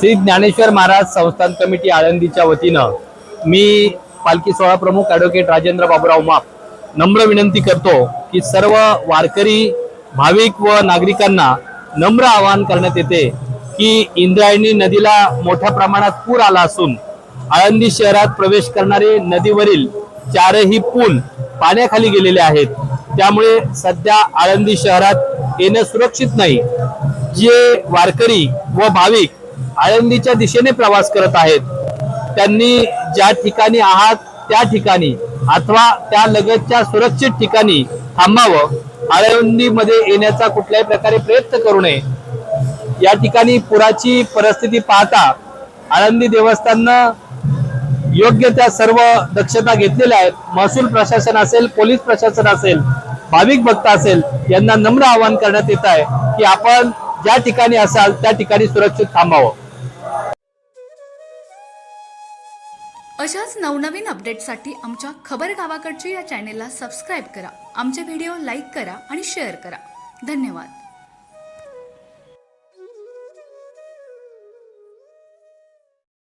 श्री ज्ञानेश्वर महाराज संस्थान कमिटी आळंदीच्या वतीनं मी पालखी सोहळा प्रमुख ॲडव्होकेट राजेंद्र बाबूराव माप नम्र विनंती करतो की सर्व वारकरी भाविक व नागरिकांना नम्र आवाहन करण्यात येते की इंद्रायणी नदीला मोठ्या प्रमाणात पूर आला असून आळंदी शहरात प्रवेश करणारे नदीवरील चारही पूल पाण्याखाली गेलेले आहेत। त्यामुळे सध्या आळंदी शहरात येणं सुरक्षित नाही। जे वारकरी व भाविक आळंदीच्या दिशेने प्रवास करत आहेत त्यांनी ज्या ठिकाणी आहात त्या ठिकाणी अथवा त्या लगतच्या सुरक्षित ठिकाणी थांबावं। आळंदीमध्ये येण्याचा कुठल्याही प्रकारे प्रयत्न करू नये। या ठिकाणी पुराची परिस्थिती पाहता आळंदी देवस्थाननं योग्य त्या सर्व दक्षता घेतलेल्या आहेत। महसूल प्रशासन असेल, पोलीस प्रशासन असेल, भाविक भक्त असेल, यांना नम्र आवाहन करण्यात येत आहे की आपण ज्या ठिकाणी असाल त्या ठिकाणी सुरक्षित थांबावं। अशाच नवनवीन अपडेट्ससाठी आमच्या खबर गावाकडची या चॅनेलला सबस्क्राईब करा, आमचे व्हिडिओ लाईक करा आणि शेअर करा। धन्यवाद।